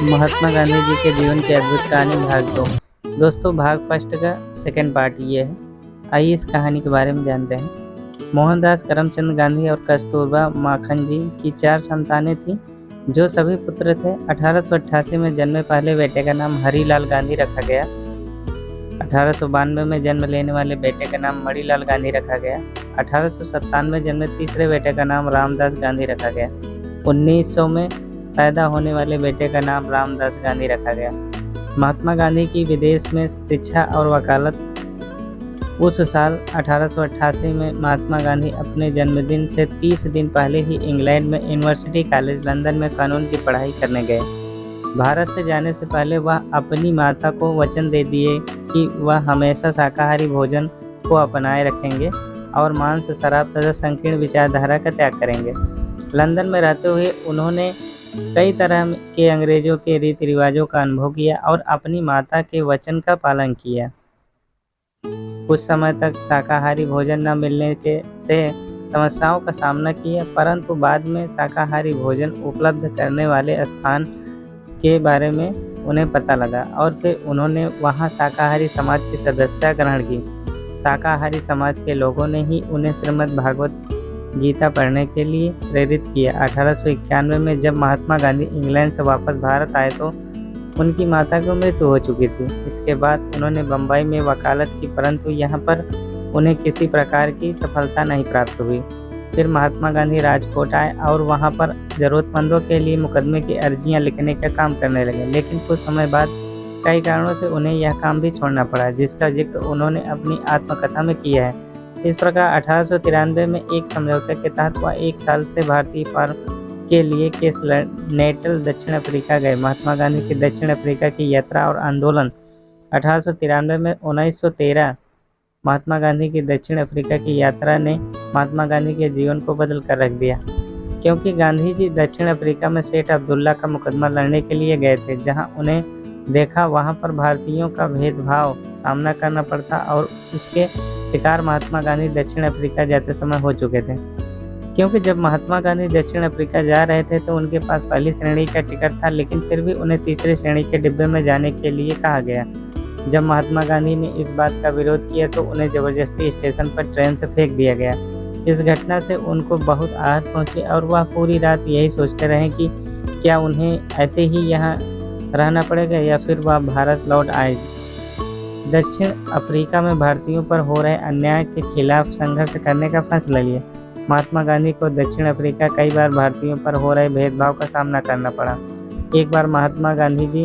महात्मा गांधी जी के जीवन की अद्भुत कहानी भाग 2। दोस्तों, भाग फर्स्ट का सेकंड पार्ट ये है। आइए इस कहानी के बारे में जानते हैं। मोहनदास करमचंद गांधी और कस्तूरबा माखन जी की 4 संतानें थीं, जो सभी पुत्र थे। 1888 में जन्मे पहले बेटे का नाम हरिलाल गांधी रखा गया। 1892 में जन्म लेने वाले बेटे का नाम मणिलाल गांधी रखा गया। 1897 में जन्मे तीसरे बेटे का नाम रामदास गांधी रखा गया। 1900 में पैदा होने वाले बेटे का नाम रामदास गांधी रखा गया। महात्मा गांधी की विदेश में शिक्षा और वकालत। उस साल 1888 में महात्मा गांधी अपने जन्मदिन से 30 दिन पहले ही इंग्लैंड में यूनिवर्सिटी कॉलेज लंदन में कानून की पढ़ाई करने गए। भारत से जाने से पहले वह अपनी माता को वचन दे दिए कि वह हमेशा शाकाहारी भोजन को अपनाए रखेंगे और मांस, शराब तथा संकीर्ण विचारधारा का त्याग करेंगे। लंदन में रहते हुए उन्होंने कई तरह के अंग्रेजों के रीति रिवाजों का अनुभव किया और अपनी माता के वचन का पालन किया। कुछ समय तक शाकाहारी भोजन न मिलने से समस्याओं का सामना किया, परंतु बाद में शाकाहारी भोजन उपलब्ध करने वाले स्थान के बारे में उन्हें पता लगा और फिर उन्होंने वहां शाकाहारी समाज की सदस्यता ग्रहण की। शाकाहारी समाज के लोगों ने ही उन्हें श्रीमद् भागवत गीता पढ़ने के लिए प्रेरित किया। 1891 में जब महात्मा गांधी इंग्लैंड से वापस भारत आए तो उनकी माता की मृत्यु हो चुकी थी। इसके बाद उन्होंने बम्बई में वकालत की, परंतु यहाँ पर उन्हें किसी प्रकार की सफलता नहीं प्राप्त हुई। फिर महात्मा गांधी राजकोट आए और वहाँ पर ज़रूरतमंदों के लिए मुकदमे की अर्जियाँ लिखने का काम करने लगे, लेकिन कुछ समय बाद कई कारणों से उन्हें यह काम भी छोड़ना पड़ा, जिसका जिक्र उन्होंने अपनी आत्मकथा में किया है। इस प्रकार 1893 में एक समझौते के तहत वह 1 साल से भारतीय फार्म के लिए केस नेटल दक्षिण अफ्रीका गए। महात्मा गांधी की दक्षिण अफ्रीका की यात्रा और आंदोलन। 1893 में 1913 महात्मा गांधी की दक्षिण अफ्रीका की यात्रा ने महात्मा गांधी के जीवन को बदल कर रख दिया, क्योंकि गांधी जी दक्षिण अफ्रीका में सेठ अब्दुल्ला का मुकदमा लड़ने के लिए गए थे। जहां उन्हें देखा वहां पर भारतीयों का भेदभाव सामना करना पड़ता और इसके शिकार महात्मा गांधी दक्षिण अफ्रीका जाते समय हो चुके थे। क्योंकि जब महात्मा गांधी दक्षिण अफ्रीका जा रहे थे तो उनके पास पहली श्रेणी का टिकट था, लेकिन फिर भी उन्हें तीसरी श्रेणी के डिब्बे में जाने के लिए कहा गया। जब महात्मा गांधी ने इस बात का विरोध किया तो उन्हें जबरदस्ती स्टेशन पर ट्रेन से फेंक दिया गया। इस घटना से उनको बहुत आहत पहुंची और वह पूरी रात यही सोचते रहे कि क्या उन्हें ऐसे ही यहाँ रहना पड़ेगा या फिर वह भारत लौट आए। दक्षिण अफ्रीका में भारतीयों पर हो रहे अन्याय के खिलाफ संघर्ष करने का फैसला लिया। महात्मा गांधी को दक्षिण अफ्रीका कई बार भारतीयों पर हो रहे भेदभाव का सामना करना पड़ा। एक बार महात्मा गांधी जी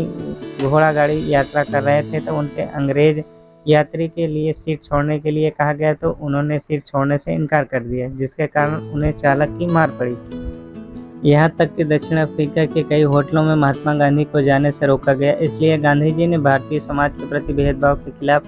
घोड़ा गाड़ी यात्रा कर रहे थे तो उनके अंग्रेज यात्री के लिए सीट छोड़ने के लिए कहा गया तो उन्होंने सीट छोड़ने से इनकार कर दिया, जिसके कारण उन्हें चालक की मार पड़ी। यहाँ तक कि दक्षिण अफ्रीका के कई होटलों में महात्मा गांधी को जाने से रोका गया। इसलिए गांधी जी ने भारतीय समाज के प्रति भेदभाव के खिलाफ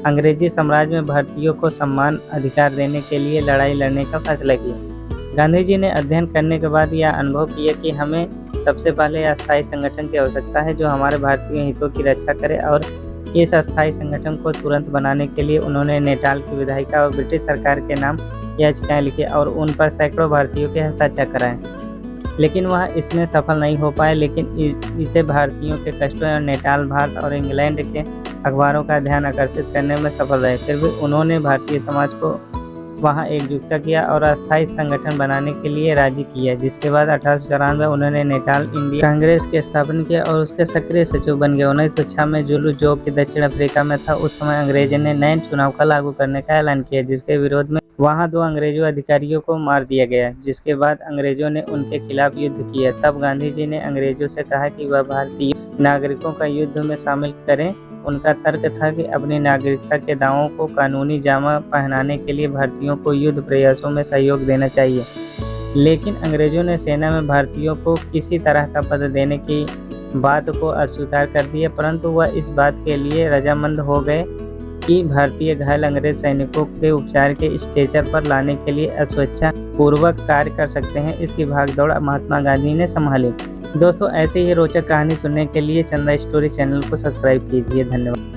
अंग्रेजी साम्राज्य में भारतीयों को समान अधिकार देने के लिए लड़ाई लड़ने का फैसला किया। गांधी जी ने अध्ययन करने के बाद यह अनुभव किया कि हमें सबसे पहले अस्थायी संगठन की आवश्यकता है जो हमारे भारतीय हितों की रक्षा करे, और इस अस्थायी संगठन को तुरंत बनाने के लिए उन्होंने नेटाल की विधायिका और ब्रिटिश सरकार के नाम याचिकाएं लिखी और उन पर सैकड़ों भारतीयों के हस्ताक्षर कराए, लेकिन वह इसमें सफल नहीं हो पाए। लेकिन इसे भारतीयों के कष्टों और नेटाल, भारत और इंग्लैंड के अखबारों का ध्यान आकर्षित करने में सफल रहे। फिर भी उन्होंने भारतीय समाज को वहां एकजुटता किया और अस्थायी संगठन बनाने के लिए राजी किया, जिसके बाद 1894 में उन्होंने नेटाल इंडियन कांग्रेस की स्थापना किया और उसके सक्रिय सचिव बन गए। 1906 में जुलू जो कि दक्षिण अफ्रीका में था, उस समय अंग्रेजों ने नए चुनाव का लागू करने का ऐलान किया, जिसके विरोध में वहां 2 अंग्रेजों अधिकारियों को मार दिया गया। जिसके बाद अंग्रेजों ने उनके खिलाफ युद्ध किया। तब गांधी जी ने अंग्रेजों से कहा कि वह भारतीय नागरिकों का युद्ध में शामिल करें। उनका तर्क था कि अपनी नागरिकता के दावों को कानूनी जामा पहनाने के लिए भारतीयों को युद्ध प्रयासों में सहयोग देना चाहिए। लेकिन अंग्रेजों ने सेना में भारतीयों को किसी तरह का पद देने की बात को अस्वीकार कर दिया, परंतु वह इस बात के लिए रजामंद हो गए कि भारतीय घायल अंग्रेज सैनिकों के उपचार के स्ट्रेचर पर लाने के लिए स्वेच्छा पूर्वक कार्य कर सकते हैं। इसकी भागदौड़ महात्मा गांधी ने संभाली। दोस्तों, ऐसे ही रोचक कहानी सुनने के लिए चंदा स्टोरी चैनल को सब्सक्राइब कीजिए। धन्यवाद।